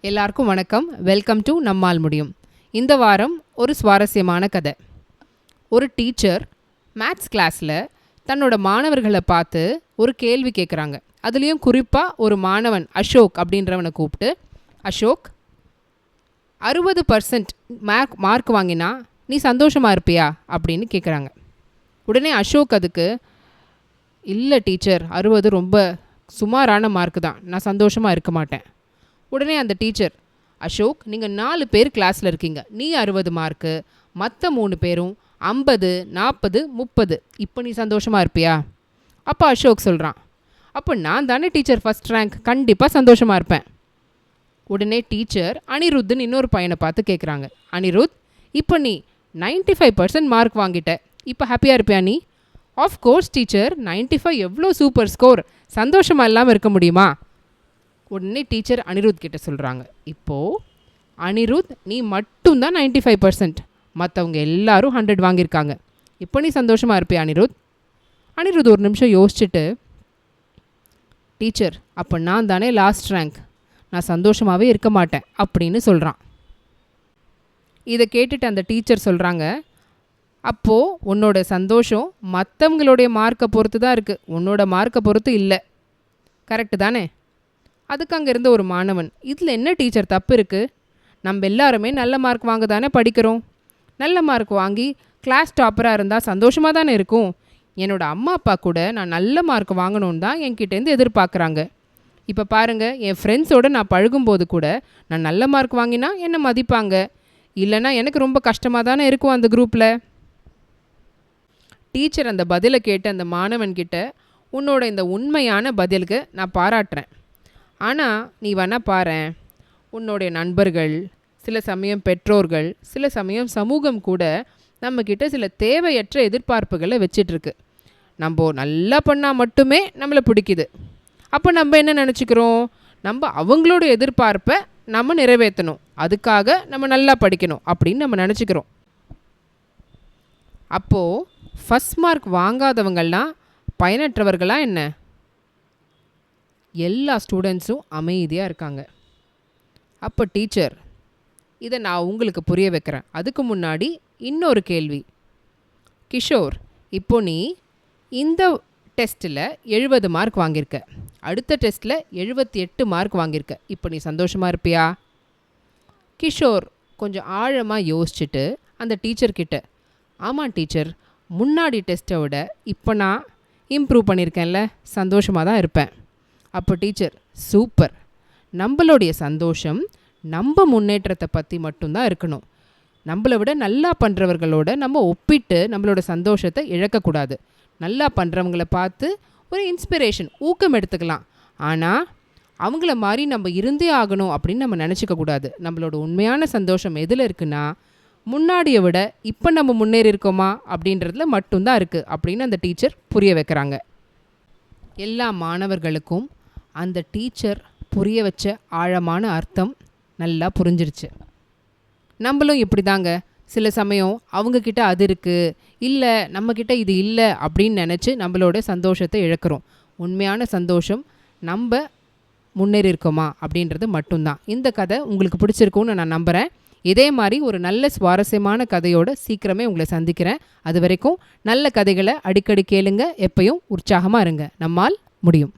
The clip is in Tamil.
எல்லாருக்கும் வணக்கம். வெல்கம் டு நம்மால் முடியும். இந்த வாரம் ஒரு சுவாரஸ்யமான கதை. ஒரு டீச்சர் மேத்ஸ் கிளாஸில் தன்னோட மாணவர்களை பார்த்து ஒரு கேள்வி கேட்குறாங்க. அதுலேயும் குறிப்பாக ஒரு மாணவன் அசோக் அப்படின்றவனை கூப்பிட்டு, அசோக் 60% மார்க் வாங்கினா நீ சந்தோஷமாக இருப்பியா அப்படின்னு கேட்குறாங்க. உடனே அசோக் அதுக்கு, இல்லை டீச்சர், 60 ரொம்ப சுமாரான மார்க்கு தான், நான் சந்தோஷமாக இருக்க மாட்டேன். உடனே அந்த டீச்சர், அசோக், நீங்கள் 4 பேர் கிளாஸில் இருக்கீங்க, நீ 60 மார்க்கு, மற்ற 3 பேரும் 50, 40, 30, இப்போ நீ சந்தோஷமாக இருப்பியா? அப்போ அசோக் சொல்கிறான், அப்போ நான் தானே டீச்சர் ஃபஸ்ட் ரேங்க், கண்டிப்பாக சந்தோஷமாக இருப்பேன். உடனே டீச்சர் அனிருத்துன்னு இன்னொரு பையனை பார்த்து கேட்குறாங்க, அனிருத், இப்போ நீ 95% மார்க் வாங்கிட்ட, இப்போ ஹாப்பியாக இருப்பியா நீ? ஆஃப்கோர்ஸ் டீச்சர், 95 எவ்வளோ சூப்பர் ஸ்கோர், சந்தோஷமாக இல்லாமல் இருக்க முடியுமா? உடனே டீச்சர் அனிருத் கிட்ட சொல்கிறாங்க, இப்போது அனிருத், நீ மட்டும்தான் 95%, மற்றவங்க எல்லாரும் 100 வாங்கியிருக்காங்க, இப்போ நீ சந்தோஷமாக இருப்பியா அனிருத்? அனிருத் ஒரு நிமிஷம் யோசிச்சுட்டு, டீச்சர், அப்போ நான் தானே லாஸ்ட் ரேங்க், நான் சந்தோஷமாகவே இருக்க மாட்டேன் அப்படின்னு சொல்கிறான். இதை கேட்டுட்டு அந்த டீச்சர் சொல்கிறாங்க, அப்போது உன்னோட சந்தோஷம் மற்றவங்களுடைய மார்க்கை பொறுத்து தான் இருக்குது, உன்னோட மார்க்கை பொறுத்து இல்லை, கரெக்டு தானே? அதுக்கு அங்கே இருந்த ஒரு மாணவன், இதில் என்ன டீச்சர் தப்பு இருக்குது? நம்ம எல்லாருமே நல்ல மார்க் வாங்க தானே படிக்கிறோம், நல்ல மார்க் வாங்கி கிளாஸ் டாப்பராக இருந்தால் சந்தோஷமாக தானே இருக்கும். என்னோடய அம்மா அப்பா கூட நான் நல்ல மார்க் வாங்கணுன்னு தான் என்கிட்டேருந்து எதிர்பார்க்குறாங்க. இப்போ பாருங்கள், என் ஃப்ரெண்ட்ஸோடு நான் பழகும்போது கூட நான் நல்ல மார்க் வாங்கினா என்னை மதிப்பாங்க, இல்லைனா எனக்கு ரொம்ப கஷ்டமாக தானே இருக்கும் அந்த குரூப்பில். டீச்சர் அந்த பதிலை கேட்டு அந்த மாணவன்கிட்ட, உன்னோட இந்த உண்மையான பதிலுக்கு நான் பாராட்டுறேன், ஆனால் நீ வேணா பாரேன், உன்னுடைய நண்பர்கள், சில சமயம் பெற்றோர்கள், சில சமயம் சமூகம் கூட நம்மக்கிட்ட சில தேவையற்ற எதிர்பார்ப்புகளை வச்சிட்ருக்கு. நம்ம நல்லா பண்ணால் மட்டுமே நம்மளை பிடிக்குது. அப்போ நம்ம என்ன நினச்சிக்கிறோம், நம்ம அவங்களோட எதிர்பார்ப்பை நம்ம நிறைவேற்றணும், அதுக்காக நம்ம நல்லா படிக்கணும் அப்படின்னு நம்ம நினச்சிக்கிறோம். அப்போது ஃபஸ்ட் மார்க் வாங்காதவங்கள்லாம் பயனற்றவர்களாக என்ன? எல்லா ஸ்டூடெண்ட்ஸும் அமைதியாக இருக்காங்க. அப்போ டீச்சர், இதை நான் உங்களுக்கு புரிய வைக்கிறேன். அதுக்கு முன்னாடி இன்னொரு கேள்வி. கிஷோர், இப்போ நீ இந்த டெஸ்ட்டில் 70 மார்க் வாங்கியிருக்க, அடுத்த டெஸ்ட்டில் 78 மார்க் வாங்கியிருக்க, இப்போ நீ சந்தோஷமாக இருப்பியா? கிஷோர் கொஞ்சம் ஆழமாக யோசிச்சுட்டு அந்த டீச்சர்கிட்ட, ஆமாம் டீச்சர், முன்னாடி டெஸ்ட்டை விட இப்போ நான் இம்ப்ரூவ் பண்ணியிருக்கேன்ல, சந்தோஷமாக தான் இருப்பேன். அப்போ டீச்சர், சூப்பர், நம்மளுடைய சந்தோஷம் நம்ம முன்னேற்றத்தை பற்றி மட்டும்தான் இருக்கணும், நம்மளை விட நல்லா பண்ணுறவர்களோட நம்ம ஒப்பிட்டு நம்மளோட சந்தோஷத்தை இழக்கக்கூடாது. நல்லா பண்ணுறவங்கள பார்த்து ஒரு இன்ஸ்பிரேஷன், ஊக்கம் எடுத்துக்கலாம், ஆனால் அவங்கள மாதிரி நம்ம இருந்தே ஆகணும் அப்படின்னு நம்ம நினச்சிக்கக்கூடாது. நம்மளோட உண்மையான சந்தோஷம் எதில் இருக்குன்னா, முன்னாடியை விட இப்போ நம்ம முன்னேறி இருக்கோமா அப்படின்றதுல மட்டும்தான் இருக்குது அப்படின்னு அந்த டீச்சர் புரிய வைக்கிறாங்க. எல்லா மாணவர்களுக்கும் அந்த டீச்சர் புரிய வச்ச ஆழமான அர்த்தம் நல்லா புரிஞ்சிருச்சு. நம்மளும் இப்படி தாங்க, சில சமயம் அவங்கக்கிட்ட அது இருக்குது, இல்லை நம்மக்கிட்ட இது இல்லை அப்படின்னு நினச்சி நம்மளோட சந்தோஷத்தை இழக்கிறோம். உண்மையான சந்தோஷம் நம்ம முன்னேறி இருக்கோமா அப்படின்றது மட்டும்தான். இந்த கதை உங்களுக்கு பிடிச்சிருக்கும்னு நான் நம்புகிறேன். இதே மாதிரி ஒரு நல்ல சுவாரஸ்யமான கதையோடு சீக்கிரமே உங்களை சந்திக்கிறேன். அது வரைக்கும் நல்ல கதைகளை அடிக்கடி கேளுங்க, எப்பயும் உற்சாகமாக இருங்க. நம்மால் முடியும்.